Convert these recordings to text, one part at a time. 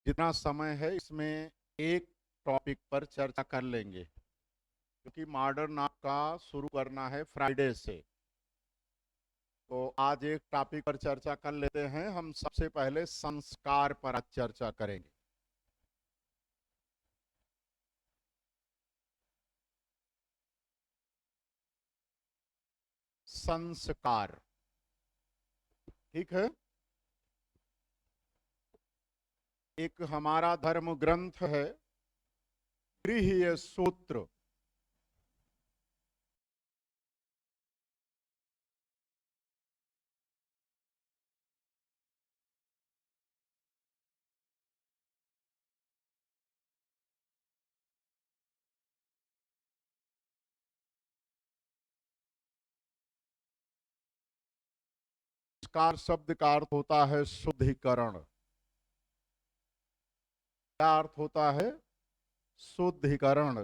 जितना समय है इसमें एक टॉपिक पर चर्चा कर लेंगे, क्योंकि मॉडर्न आपका शुरू करना है फ्राइडे से। तो आज एक टॉपिक पर चर्चा कर लेते हैं। हम सबसे पहले संस्कार पर आज चर्चा करेंगे। संस्कार, ठीक है। एक हमारा धर्म ग्रंथ है, गृह्य सूत्र। संस्कार शब्द का अर्थ होता है शुद्धिकरण। क्या अर्थ होता है? शुद्धिकरण।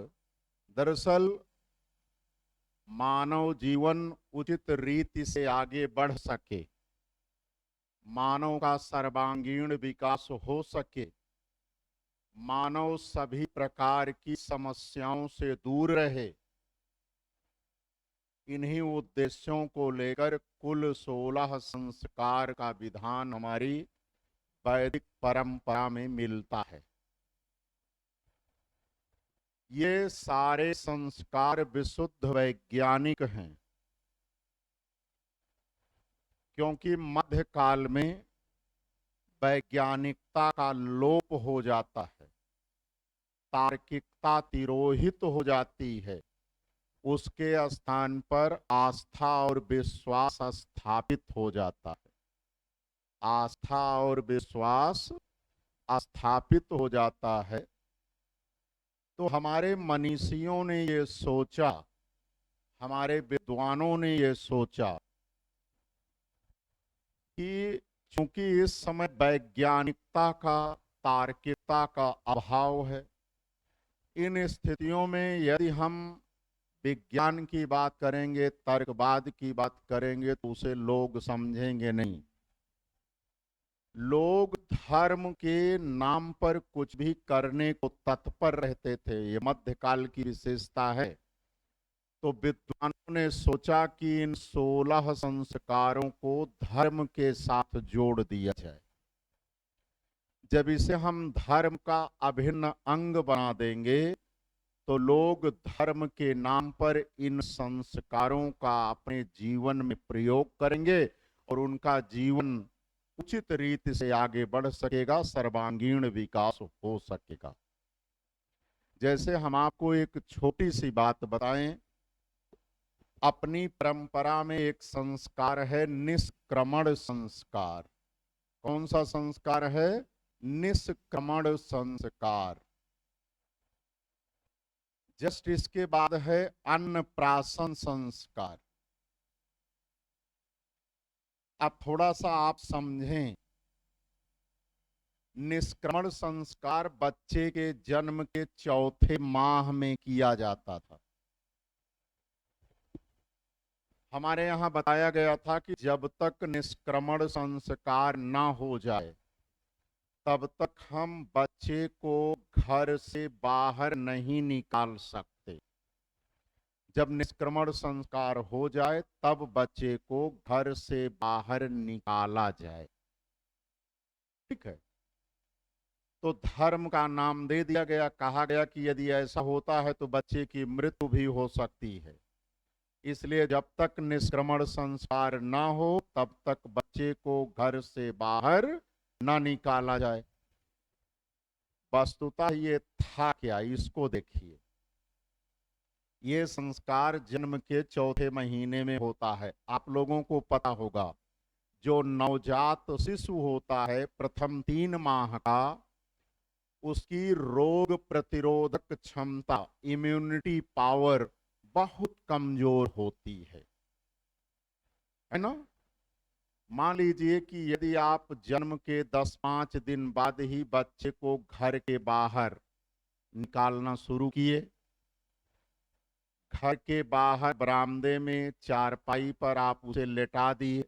दरअसल मानव जीवन उचित रीति से आगे बढ़ सके, मानव का सर्वांगीण विकास हो सके, मानव सभी प्रकार की समस्याओं से दूर रहे, इन्हीं उद्देश्यों को लेकर कुल 16 संस्कार का विधान हमारी वैदिक परंपरा में मिलता है। ये सारे संस्कार विशुद्ध वैज्ञानिक हैं, क्योंकि मध्यकाल में वैज्ञानिकता का लोप हो जाता है, तार्किकता तिरोहित हो जाती है, उसके स्थान पर आस्था और विश्वास स्थापित हो जाता है। आस्था और विश्वास स्थापित हो जाता है तो हमारे मनीषियों ने ये सोचा, हमारे विद्वानों ने ये सोचा कि चूंकि इस समय वैज्ञानिकता का, तार्किकता का अभाव है, इन स्थितियों में यदि हम विज्ञान की बात करेंगे, तर्कवाद की बात करेंगे, तो उसे लोग समझेंगे नहीं। लोग धर्म के नाम पर कुछ भी करने को तत्पर रहते थे, ये मध्यकाल की विशेषता है। तो विद्वानों ने सोचा कि इन 16 संस्कारों को धर्म के साथ जोड़ दिया जाए। जब इसे हम धर्म का अभिन्न अंग बना देंगे तो लोग धर्म के नाम पर इन संस्कारों का अपने जीवन में प्रयोग करेंगे और उनका जीवन उचित रीति से आगे बढ़ सकेगा, सर्वांगीण विकास हो सकेगा। जैसे हम आपको एक छोटी सी बात बताएं, अपनी परंपरा में एक संस्कार है निष्क्रमण संस्कार। कौन सा संस्कार है? निष्क्रमण संस्कार। जस्ट इसके बाद है अन्नप्राशन संस्कार। अब थोड़ा सा आप समझें, निष्क्रमण संस्कार बच्चे के जन्म के चौथे माह में किया जाता था। हमारे यहाँ बताया गया था कि जब तक निष्क्रमण संस्कार ना हो जाए तब तक हम बच्चे को घर से बाहर नहीं निकाल सकते। जब निष्क्रमण संस्कार हो जाए तब बच्चे को घर से बाहर निकाला जाए, ठीक है। तो धर्म का नाम दे दिया गया, कहा गया कि यदि ऐसा होता है तो बच्चे की मृत्यु भी हो सकती है, इसलिए जब तक निष्क्रमण संस्कार ना हो तब तक बच्चे को घर से बाहर ना निकाला जाए। वस्तुतः ये था क्या, इसको देखिए। ये संस्कार जन्म के चौथे महीने में होता है। आप लोगों को पता होगा, जो नवजात शिशु होता है प्रथम 3 माह का, उसकी रोग प्रतिरोधक क्षमता, इम्यूनिटी पावर बहुत कमजोर होती है ना। मान लीजिए कि यदि आप जन्म के 10-5 दिन बाद ही बच्चे को घर के बाहर निकालना शुरू किए, घर के बाहर बरामदे में चारपाई पर आप उसे लेटा दिए,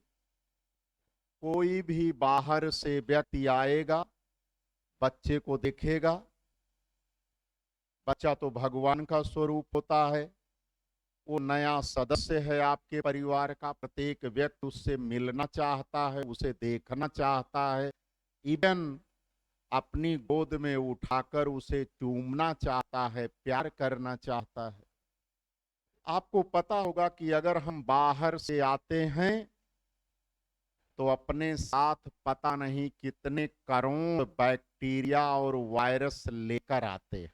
कोई भी बाहर से व्यक्ति आएगा, बच्चे को देखेगा, बच्चा तो भगवान का स्वरूप होता है, वो नया सदस्य है आपके परिवार का, प्रत्येक व्यक्ति उससे मिलना चाहता है, उसे देखना चाहता है, इवन अपनी गोद में उठाकर उसे चूमना चाहता है, प्यार करना चाहता है। आपको पता होगा कि अगर हम बाहर से आते हैं तो अपने साथ पता नहीं कितने करोड़ बैक्टीरिया और वायरस लेकर आते हैं।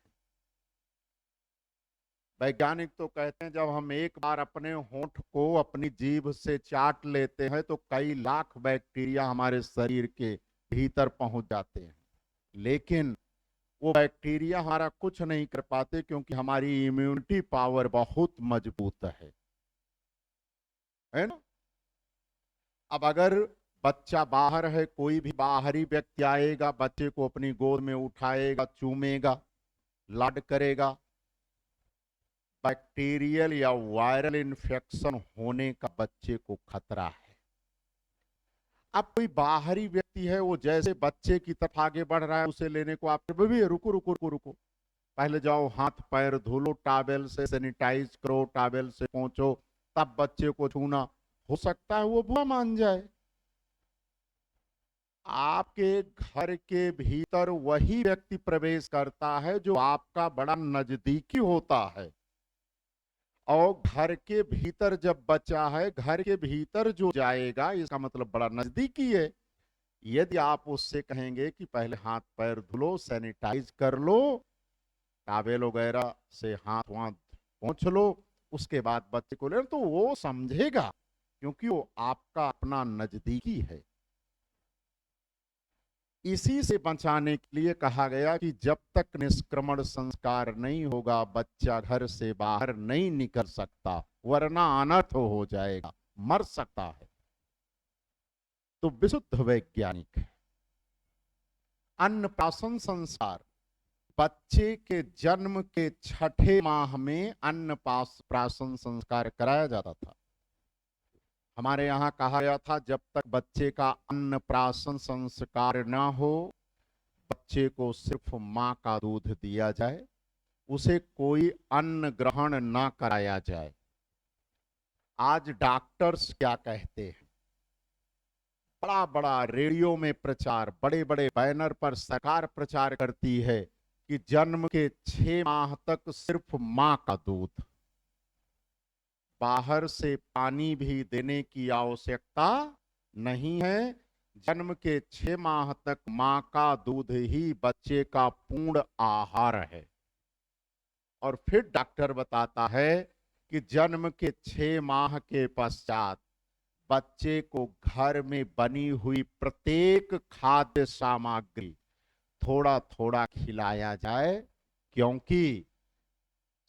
वैज्ञानिक तो कहते हैं जब हम एक बार अपने होंठ को अपनी जीभ से चाट लेते हैं तो कई लाख बैक्टीरिया हमारे शरीर के भीतर पहुंच जाते हैं, लेकिन वो बैक्टीरिया हमारा कुछ नहीं कर पाते क्योंकि हमारी इम्यूनिटी पावर बहुत मजबूत है ना। अब अगर बच्चा बाहर है, कोई भी बाहरी व्यक्ति आएगा, बच्चे को अपनी गोद में उठाएगा, चूमेगा, लाड करेगा, बैक्टीरियल या वायरल इन्फेक्शन होने का बच्चे को खतरा है। अब कोई बाहरी व्यक्ति है, वो जैसे बच्चे की तरफ आगे बढ़ रहा है, उसे लेने को आप भी रुको रुको रुको रुको, पहले जाओ हाथ पैर धो लो, टॉवेल से सैनिटाइज करो, टॉवेल से पोंछो, तब बच्चे को छूना। हो सकता है वो बुरा मान जाए। आपके घर के भीतर वही व्यक्ति प्रवेश करता है जो आपका बड़ा नजदीकी होता है, और घर के भीतर जब बच्चा है, घर के भीतर जो जाएगा इसका मतलब बड़ा नजदीकी है। यदि आप उससे कहेंगे कि पहले हाथ पैर धुलो, सैनिटाइज कर लो, टॉवेल वगैरह से हाथ वाथ पोंछ लो, उसके बाद बच्चे को ले, तो वो समझेगा क्योंकि वो आपका अपना नजदीकी है। इसी से बचाने के लिए कहा गया कि जब तक निष्क्रमण संस्कार नहीं होगा बच्चा घर से बाहर नहीं निकल सकता, वरना अनर्थ हो जाएगा, मर सकता है। तो विशुद्ध वैज्ञानिक है। अन्नप्राशन संस्कार, बच्चे के जन्म के 6ठे माह में अन्नप्राशन संस्कार कराया जाता था। हमारे यहाँ कहा गया था जब तक बच्चे का अन्नप्राशन संस्कार न हो, बच्चे को सिर्फ मां का दूध दिया जाए, उसे कोई अन्न ग्रहण न कराया जाए। आज डॉक्टर्स क्या कहते हैं, बड़ा बड़ा रेडियो में प्रचार, बड़े बड़े बैनर पर सरकार प्रचार करती है कि जन्म के 6 माह तक सिर्फ मां का दूध, बाहर से पानी भी देने की आवश्यकता नहीं है। जन्म के 6 माह तक मां का दूध ही बच्चे का पूर्ण आहार है। और फिर डॉक्टर बताता है कि जन्म के 6 माह के पश्चात बच्चे को घर में बनी हुई प्रत्येक खाद्य सामग्री थोड़ा थोड़ा खिलाया जाए, क्योंकि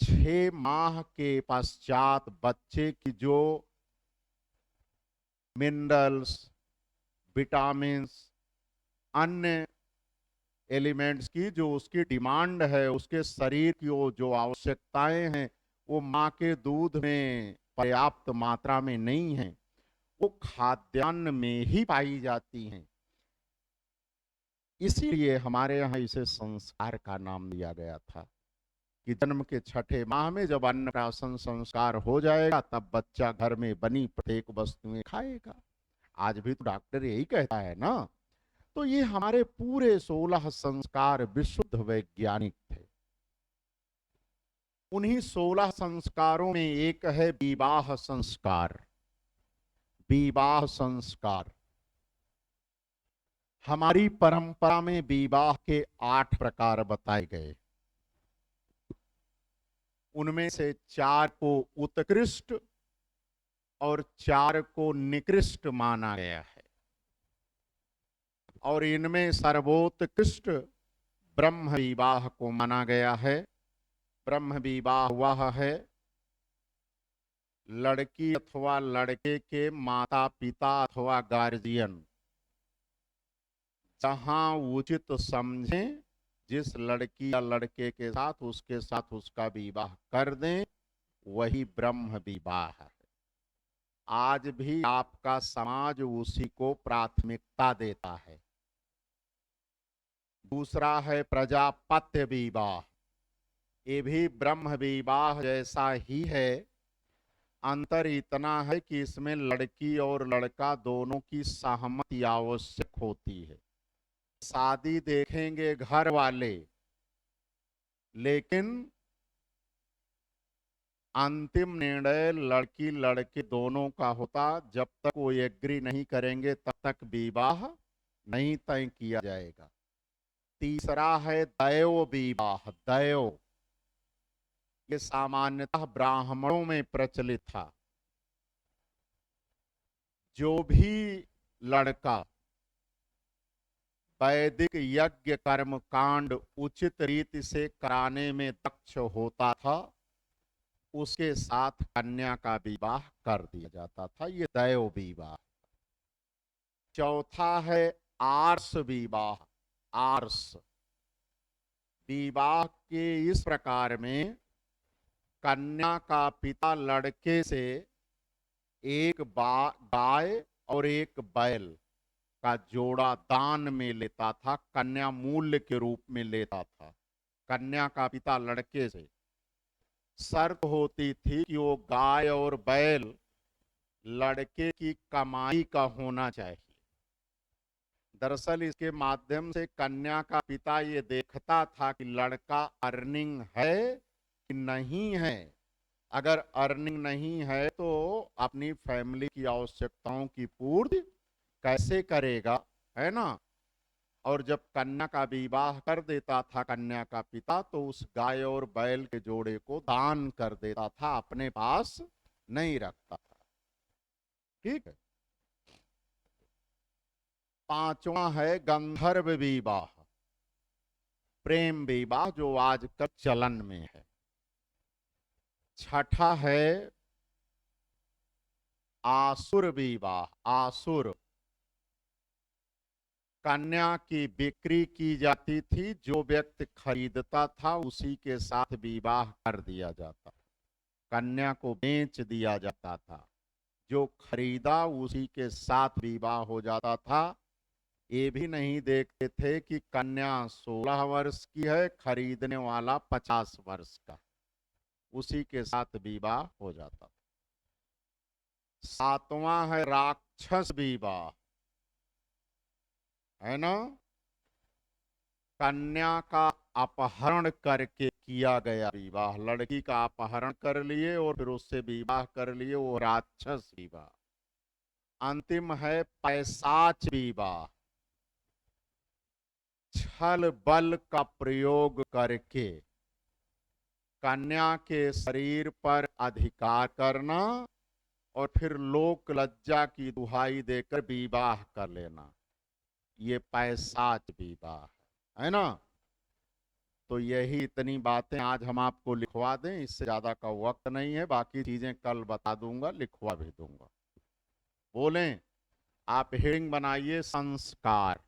6 माह के पश्चात बच्चे की जो मिनरल्स, विटामिन्स, अन्य एलिमेंट्स की जो उसकी डिमांड है, उसके शरीर की वो जो आवश्यकताएं हैं, वो माँ के दूध में पर्याप्त मात्रा में नहीं है, वो खाद्यान्न में ही पाई जाती हैं। इसीलिए हमारे यहाँ इसे संस्कार का नाम दिया गया था कि जन्म के 6ठे माह में जब अन्नप्राशन संस्कार हो जाएगा तब बच्चा घर में बनी प्रत्येक वस्तुएं खाएगा। आज भी तो डॉक्टर यही कहता है ना। तो ये हमारे पूरे 16 संस्कार विशुद्ध वैज्ञानिक थे। उन्हीं 16 संस्कारों में एक है विवाह संस्कार। विवाह संस्कार, हमारी परंपरा में विवाह के 8 प्रकार बताए गए, उनमें से 4 को उत्कृष्ट और 4 को निकृष्ट माना गया है। और इनमें सर्वोत्कृष्ट ब्रह्म विवाह को माना गया है। ब्रह्म विवाह वह है लड़की अथवा लड़के के माता पिता अथवा गार्जियन जहां उचित समझें, जिस लड़की या लड़के के साथ उसका विवाह कर दें, वही ब्रह्म विवाह है। आज भी आपका समाज उसी को प्राथमिकता देता है। दूसरा है प्रजापत्य विवाह, ये भी ब्रह्म विवाह जैसा ही है। अंतर इतना है कि इसमें लड़की और लड़का दोनों की सहमति आवश्यक होती है। शादी देखेंगे घर वाले, लेकिन अंतिम निर्णय लड़की लड़के दोनों का होता। जब तक वो एग्री नहीं करेंगे तब तक विवाह नहीं तय किया जाएगा। तीसरा है दैव विवाह। दैव ये सामान्यतः ब्राह्मणों में प्रचलित था। जो भी लड़का वैदिक यज्ञ कर्म कांड उचित रीति से कराने में दक्ष होता था, उसके साथ कन्या का विवाह कर दिया जाता था। ये दैव विवाह। चौथा है आर्ष विवाह। आर्ष विवाह के इस प्रकार में कन्या का पिता लड़के से एक गाय और एक बैल का जोड़ा दान में लेता था, कन्या मूल्य के रूप में लेता था। कन्या का पिता लड़के से, शर्त होती थी कि वो गाय और बैल लड़के की कमाई का होना चाहिए। दरअसल इसके माध्यम से कन्या का पिता ये देखता था कि लड़का अर्निंग है कि नहीं है। अगर अर्निंग नहीं है तो अपनी फैमिली की आवश्यकताओं की पूर्ति कैसे करेगा, है ना। और जब कन्या का विवाह कर देता था कन्या का पिता, तो उस गाय और बैल के जोड़े को दान कर देता था, अपने पास नहीं रखता था। ठीक है। पांचवा है गंधर्व विवाह, प्रेम विवाह, जो आजकल चलन में है। छठा है आसुर विवाह। आसुर कन्या की बिक्री की जाती थी, जो व्यक्ति खरीदता था उसी के साथ विवाह कर दिया जाता, कन्या को बेच दिया जाता था। जो खरीदा उसी के साथ विवाह हो जाता था। ये भी नहीं देखते थे कि कन्या 16 वर्ष की है, खरीदने वाला 50 वर्ष का, उसी के साथ विवाह हो जाता था। सातवां है राक्षस विवाह, है ना। कन्या का अपहरण करके किया गया विवाह, लड़की का अपहरण कर लिए और फिर उससे विवाह कर लिए, वो राक्षस विवाह। अंतिम है पैशाच विवाह, छल बल का प्रयोग करके कन्या के शरीर पर अधिकार करना और फिर लोक लज्जा की दुहाई देकर विवाह कर लेना, ये पैशाच विवाह है ना। तो यही इतनी बातें आज हम आपको लिखवा दें, इससे ज्यादा का वक्त नहीं है। बाकी चीजें कल बता दूंगा, लिखवा भी दूंगा। बोलें, आप हेडिंग बनाइए संस्कार।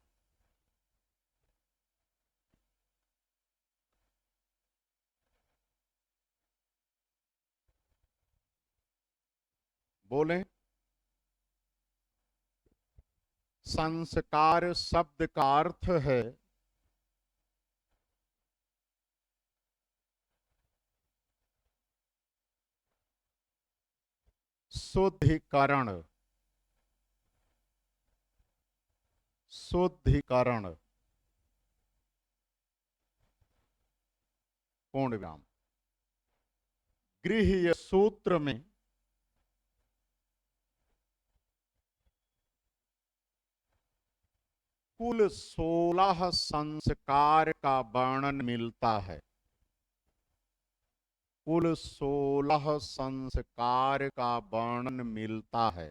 बोलें, संस्कार शब्द का अर्थ है शुद्धिकरण। शुद्धिकरण, पूर्ण विराम। गृह्य सूत्र में कुल 16 संस्कार का वर्णन मिलता है। कुल 16 संस्कार का वर्णन मिलता है।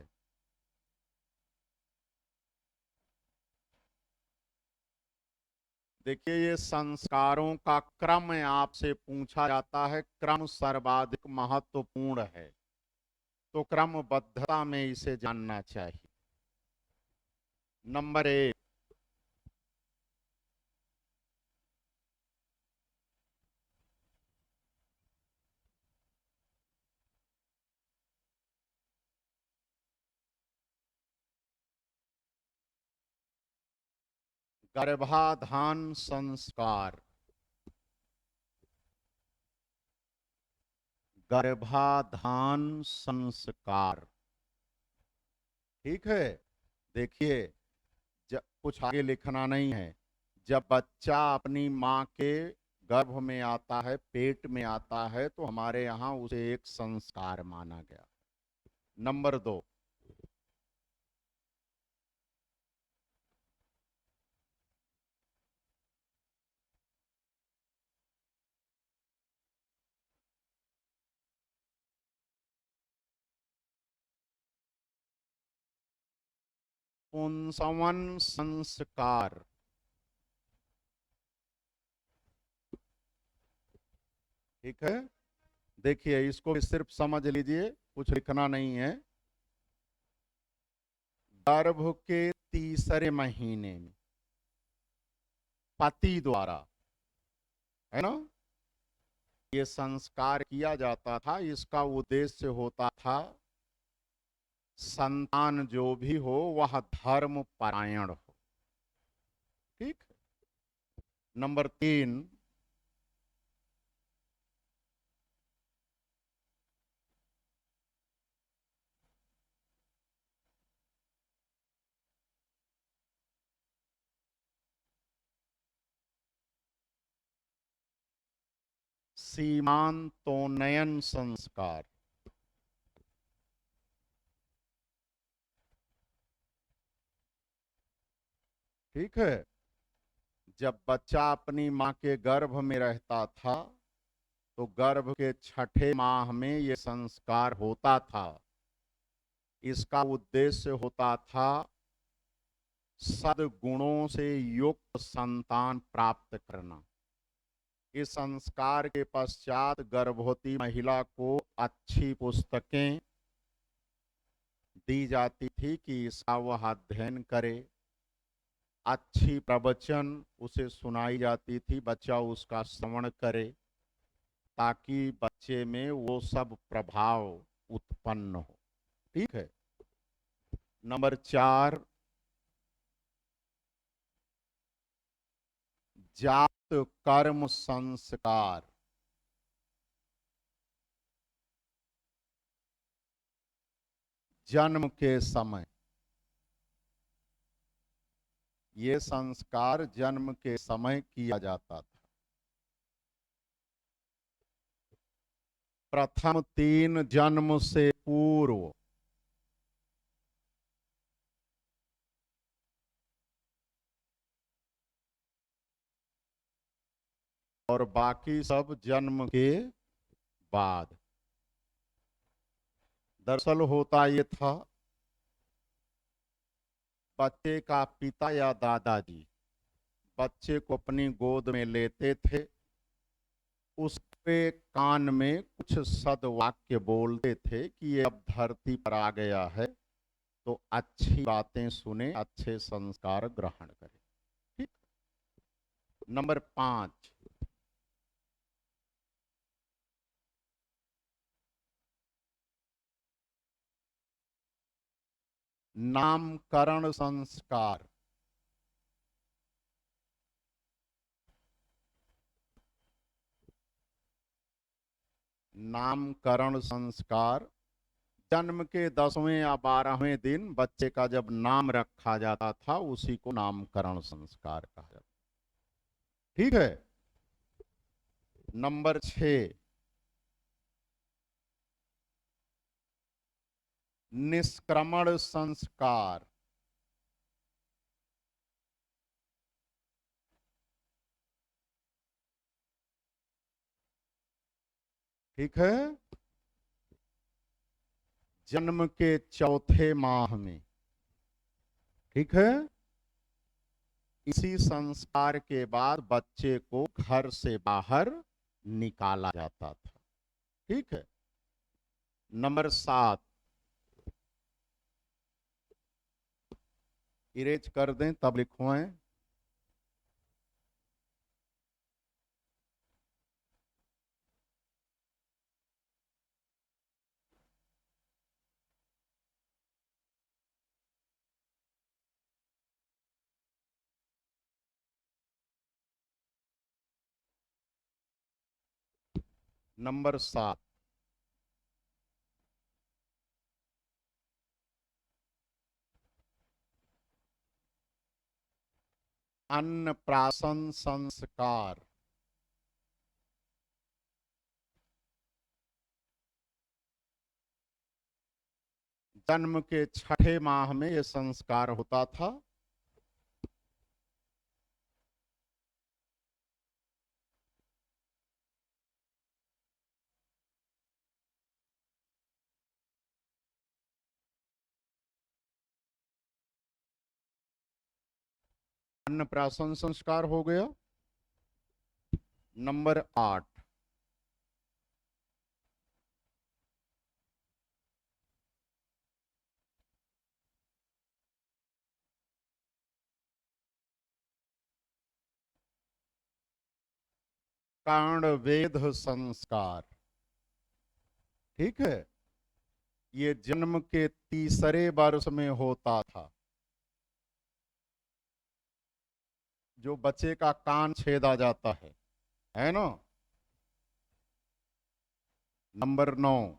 देखिए, ये संस्कारों का क्रम आपसे पूछा जाता है, क्रम सर्वाधिक महत्वपूर्ण है, तो क्रमबद्धता में इसे जानना चाहिए। नंबर 1, गर्भाधान संस्कार, गर्भाधान संस्कार। ठीक है, देखिए, जब कुछ आगे लिखना नहीं है, जब बच्चा अपनी माँ के गर्भ में आता है, पेट में आता है, तो हमारे यहाँ उसे एक संस्कार माना गया। नंबर 2, पुंसवन संस्कार। ठीक है, देखिए, इसको भी सिर्फ समझ लीजिए, कुछ लिखना नहीं है। गर्भ के तीसरे महीने में पति द्वारा, है ना, ये संस्कार किया जाता था। इसका उद्देश्य होता था संतान जो भी हो वह धर्म परायण हो। ठीक। नंबर 3, सीमांतोन्नयन संस्कार। ठीक है, जब बच्चा अपनी माँ के गर्भ में रहता था, तो गर्भ के छठे माह में यह संस्कार होता था। इसका उद्देश्य होता था सद्गुणों से युक्त संतान प्राप्त करना। इस संस्कार के पश्चात गर्भवती महिला को अच्छी पुस्तकें दी जाती थी कि इसका वह अध्ययन करे। अच्छी प्रवचन उसे सुनाई जाती थी, बच्चा उसका श्रवण करे, ताकि बच्चे में वो सब प्रभाव उत्पन्न हो। ठीक है। नंबर 4, जात कर्म संस्कार। जन्म के समय ये संस्कार जन्म के समय किया जाता था। प्रथम 3 जन्म से पूर्व और बाकी सब जन्म के बाद। दरअसल होता ये था, बच्चे का पिता या दादाजी बच्चे को अपनी गोद में लेते थे, उसके कान में कुछ सद्वाक्य बोलते थे कि ये अब धरती पर आ गया है, तो अच्छी बातें सुने, अच्छे संस्कार ग्रहण करें। ठीक। नंबर 5, नामकरण संस्कार। नामकरण संस्कार, जन्म के 10वें या 12वें दिन बच्चे का जब नाम रखा जाता था, उसी को नामकरण संस्कार कहा जाता। ठीक है। नंबर 6, निष्क्रमण संस्कार। ठीक है, जन्म के चौथे माह में। ठीक है, इसी संस्कार के बाद बच्चे को घर से बाहर निकाला जाता था। ठीक है। नंबर 7, इरेज कर दें तब लिखवाएं। नंबर 7, अन्नप्राशन संस्कार। जन्म के छठे माह में यह संस्कार होता था। अन्नप्राशन संस्कार हो गया। नंबर 8, कर्ण वेद संस्कार। ठीक है, ये जन्म के तीसरे वर्ष में होता था। जो बच्चे का कान छेदा जाता है ना। नंबर 9,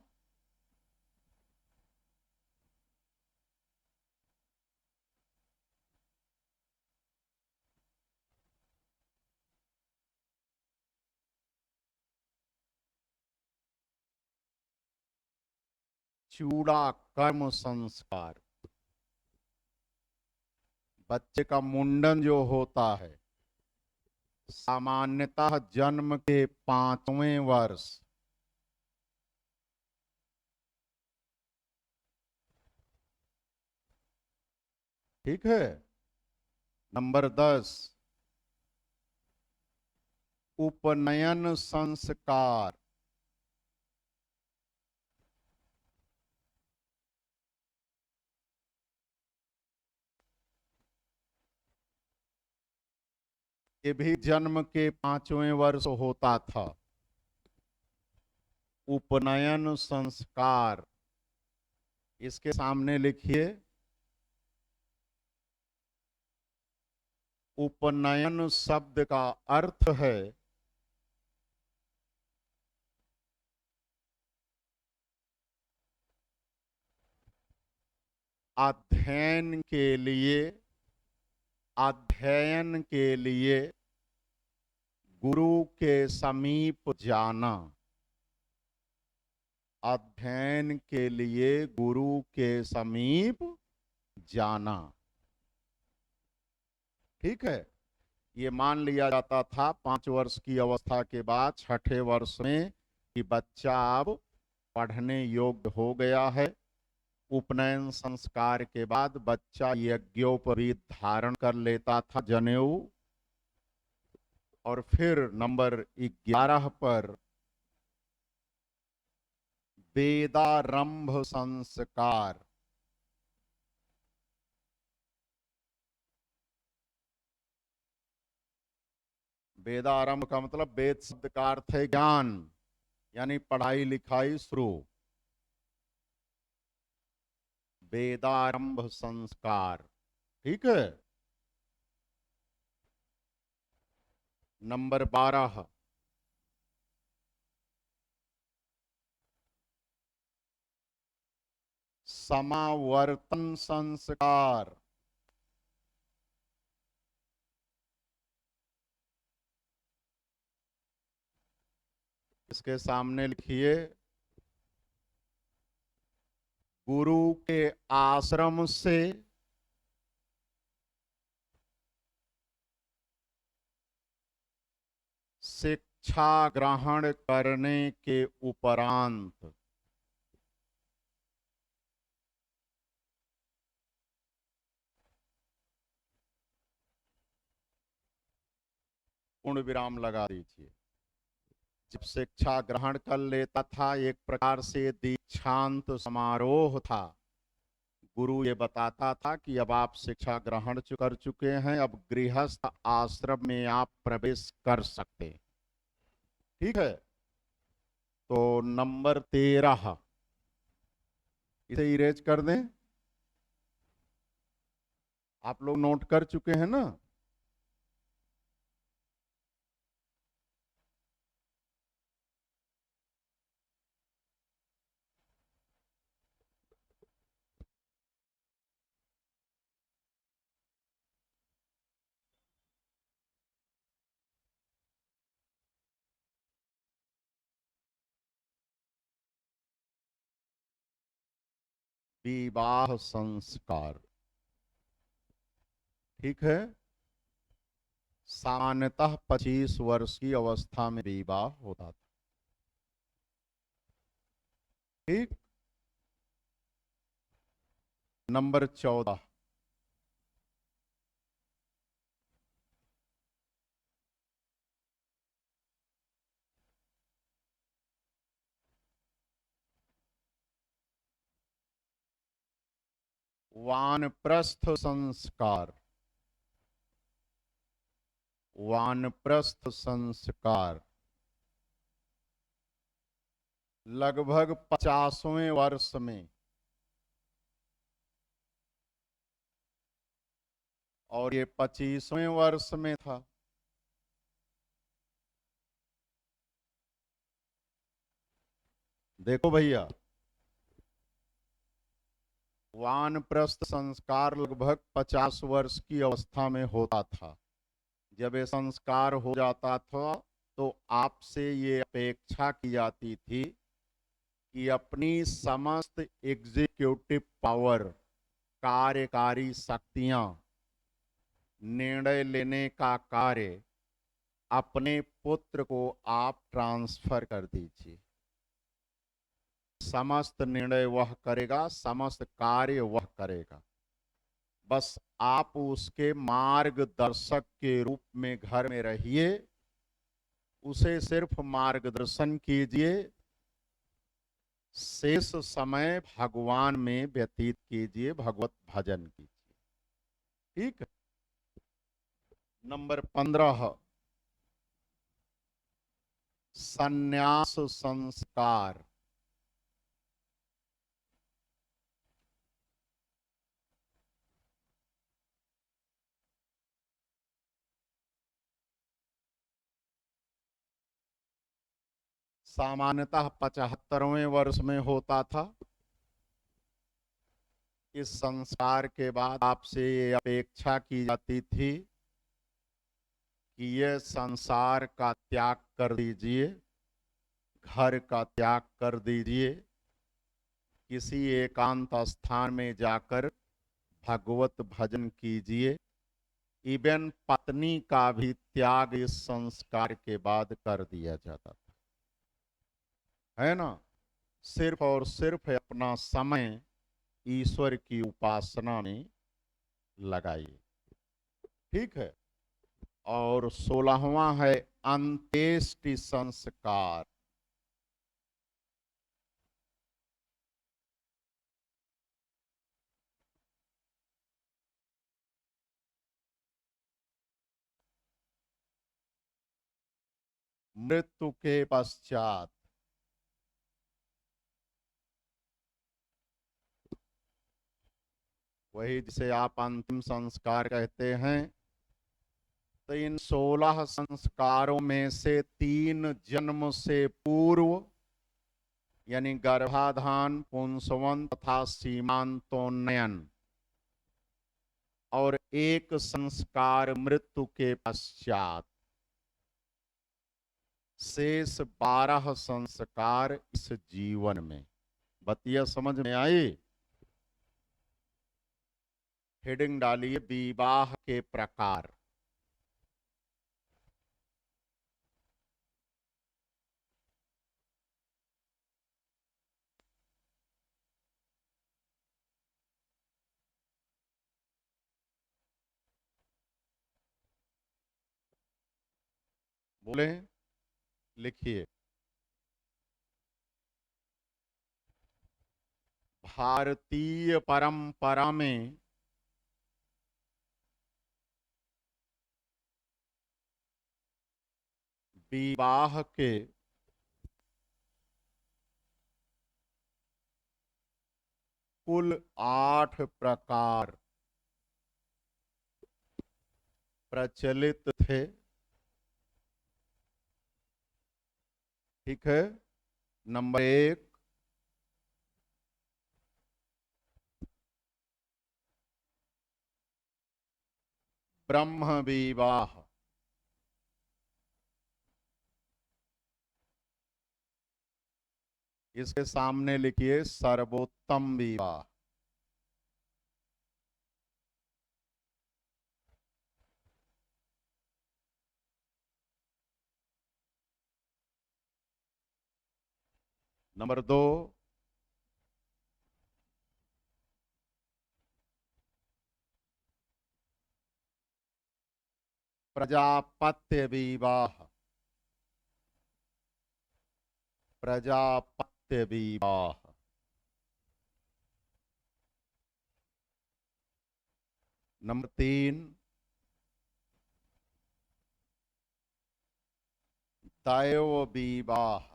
चूड़ा कर्म संस्कार। बच्चे का मुंडन जो होता है सामान्यतः जन्म के 5वें वर्ष। ठीक है। नंबर 10, उपनयन संस्कार। ये भी जन्म के 5वें वर्ष होता था। उपनयन संस्कार, इसके सामने लिखिए, उपनयन शब्द का अर्थ है अध्ययन के लिए गुरु के समीप जाना। अध्ययन के लिए गुरु के समीप जाना। ठीक है। ये मान लिया जाता था 5 वर्ष की अवस्था के बाद, छठे वर्ष में, कि बच्चा अब पढ़ने योग्य हो गया है। उपनयन संस्कार के बाद बच्चा यज्ञोपवीत धारण कर लेता था, जनेऊ। और फिर नंबर 11 पर वेदारंभ संस्कार। वेदारंभ का मतलब, वेद शब्द का अर्थ है ज्ञान, यानी पढ़ाई लिखाई शुरू। वेदारंभ संस्कार। ठीक है। नंबर 12, समावर्तन संस्कार। इसके सामने लिखिए, गुरु के आश्रम से शिक्षा ग्रहण करने के उपरांत पूर्ण विराम लगा दीजिए। जब शिक्षा ग्रहण कर लेता था, एक प्रकार से दीक्षांत समारोह था। गुरु ये बताता था कि अब आप शिक्षा ग्रहण कर चुके हैं, अब गृहस्थ आश्रम में आप प्रवेश कर सकते हैं। ठीक है। तो नंबर 13, इसे इरेज कर दें। आप लोग नोट कर चुके हैं ना। विवाह संस्कार। ठीक है। सामान्यतः 25 वर्ष की अवस्था में विवाह होता था। ठीक। नंबर 14, वानप्रस्थ संस्कार। वानप्रस्थ संस्कार लगभग 50वें वर्ष में, और ये 25वें वर्ष में था। देखो भैया, वानप्रस्थ संस्कार लगभग 50 वर्ष की अवस्था में होता था। जब ये संस्कार हो जाता था तो आपसे ये अपेक्षा की जाती थी कि अपनी समस्त एग्जीक्यूटिव पावर, कार्यकारी शक्तियां, निर्णय लेने का कार्य अपने पुत्र को आप ट्रांसफर कर दीजिए। समस्त निर्णय वह करेगा, समस्त कार्य वह करेगा। बस आप उसके मार्गदर्शक के रूप में घर में रहिए, उसे सिर्फ मार्गदर्शन कीजिए, शेष समय भगवान में व्यतीत कीजिए, भगवत भजन कीजिए। ठीक है। नंबर 15, संन्यास संस्कार। सामान्यतः 75वें वर्ष में होता था। इस संस्कार के बाद आपसे ये अपेक्षा की जाती थी कि यह संसार का त्याग कर दीजिए, घर का त्याग कर दीजिए, किसी एकांत स्थान में जाकर भगवत भजन कीजिए। इवन पत्नी का भी त्याग इस संस्कार के बाद कर दिया जाता था, है ना। सिर्फ और सिर्फ अपना समय ईश्वर की उपासना में लगाइए। ठीक है। और 16वां है अंत्येष्टि संस्कार। मृत्यु के पश्चात वही जिसे आप अंतिम संस्कार कहते हैं। तो इन 16 संस्कारों में से 3 जन्म से पूर्व, यानी गर्भाधान, पुंसवन तथा सीमांतोन्नयन, और एक संस्कार मृत्यु के पश्चात, शेष 12 संस्कार इस जीवन में। बतिया समझ में आई? हेडिंग डालिए विवाह के प्रकार। बोले, लिखिए। भारतीय परंपरा में विवाह के कुल 8 प्रकार प्रचलित थे। ठीक है। नंबर 1, ब्रह्म विवाह। इसके सामने लिखिए सर्वोत्तम विवाह। नंबर 2, प्रजापत्य विवाह। प्रजापत्य विवाह। नंबर 3, दैव विवाह।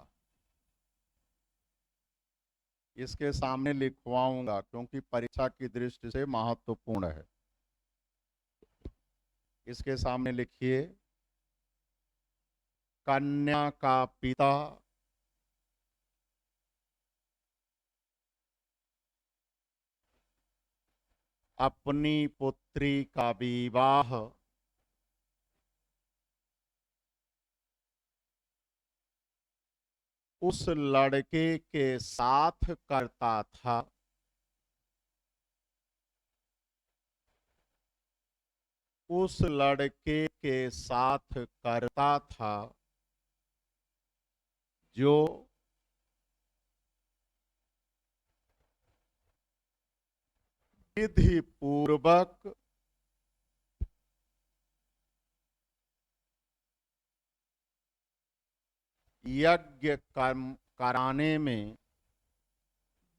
इसके सामने लिखवाऊंगा क्योंकि परीक्षा की दृष्टि से महत्वपूर्ण है। इसके सामने लिखिए, कन्या का पिता अपनी पुत्री का विवाह उस लड़के के साथ करता था उस लड़के के साथ करता था जो विधि पूर्वक यज्ञ कर्म कराने में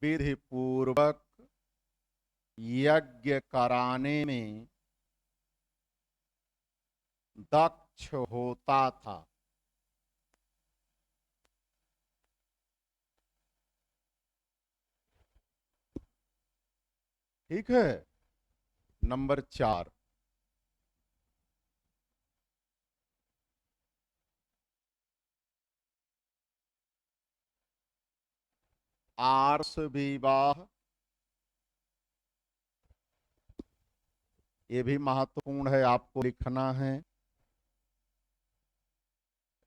विधि पूर्वक यज्ञ कराने में दक्ष होता था। ठीक है। नंबर 4, आर्ष विवाह। ये भी महत्वपूर्ण है, आपको लिखना है।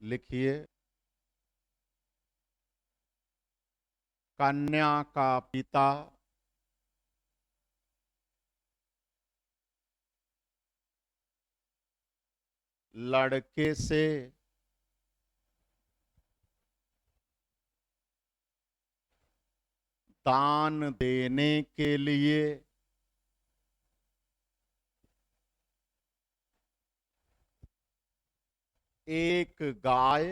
लिखिए, कन्या का पिता लड़के से दान देने के लिए एक गाय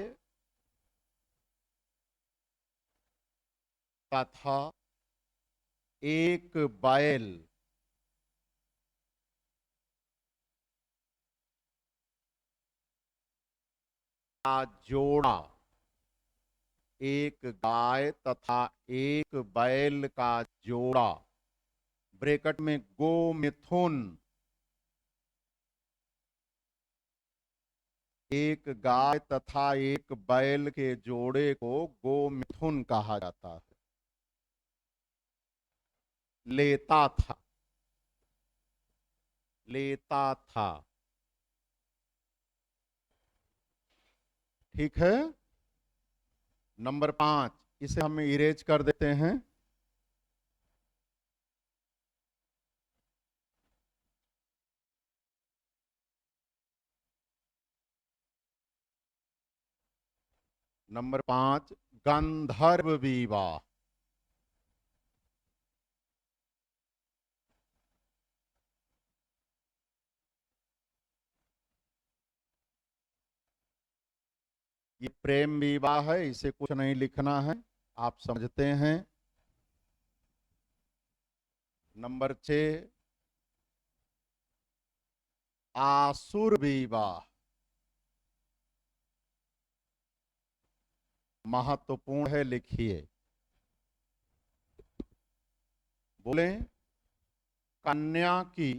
तथा एक बैल का जोड़ा एक गाय तथा एक बैल का जोड़ा, ब्रैकेट में गोमिथुन, एक गाय तथा एक बैल के जोड़े को गोमिथुन कहा जाता है, लेता था। लेता था। ठीक है। नंबर 5, इसे हम इरेज कर देते हैं। नंबर 5, गंधर्व विवाह। ये प्रेम विवाह है, इसे कुछ नहीं लिखना है, आप समझते हैं। नंबर 6, आसुर विवाह। महत्वपूर्ण है, लिखिए। बोले, कन्या की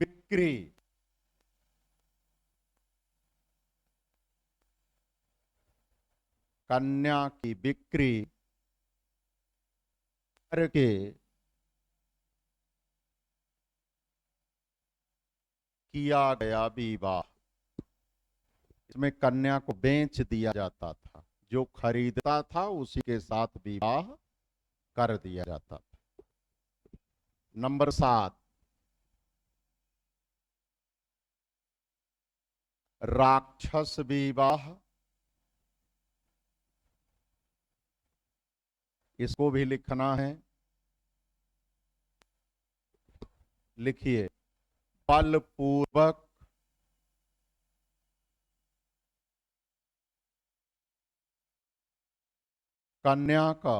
बिक्री कन्या की बिक्री करके किया गया विवाह। इसमें कन्या को बेच दिया जाता था, जो खरीदता था उसी के साथ विवाह कर दिया जाता था। नंबर 7, राक्षस विवाह, इसको भी लिखना है। लिखिए, बलपूर्वक कन्या का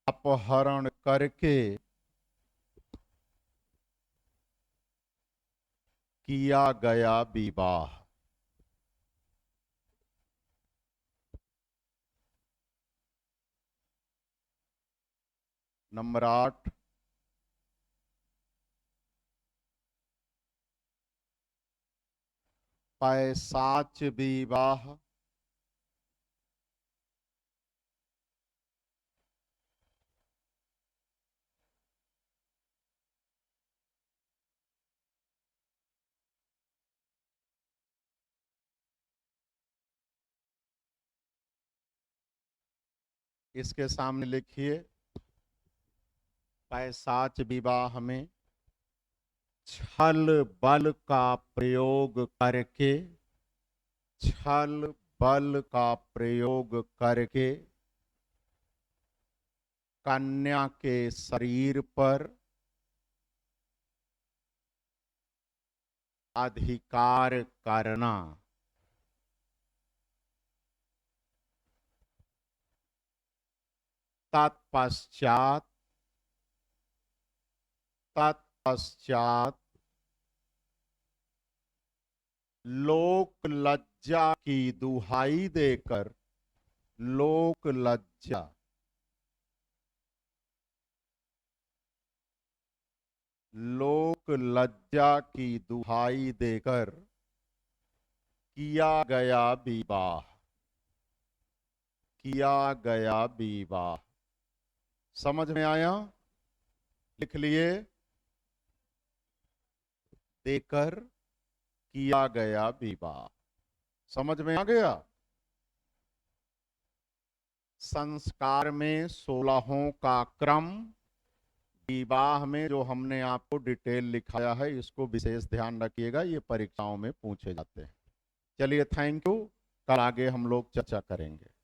अपहरण करके किया गया विवाह। नंबर 8, पैशाच विवाह, इसके सामने लिखिए, पैशाच विवाह में छल बल का प्रयोग करके, छल बल का प्रयोग करके कन्या के शरीर पर अधिकार करना। तत्पश्चात तत्पश्चात लोक लज्जा की दुहाई देकर, लोक लज्जा लोक लज्जा की दुहाई देकर किया गया विवाह, किया गया विवाह। समझ में आया? लिख लिए, देकर किया गया विवाह। समझ में आ गया? संस्कार में 16 का क्रम, विवाह में जो हमने आपको डिटेल लिखाया है, इसको विशेष ध्यान रखिएगा, ये परीक्षाओं में पूछे जाते हैं। चलिए, थैंक यू। कल आगे हम लोग चर्चा करेंगे।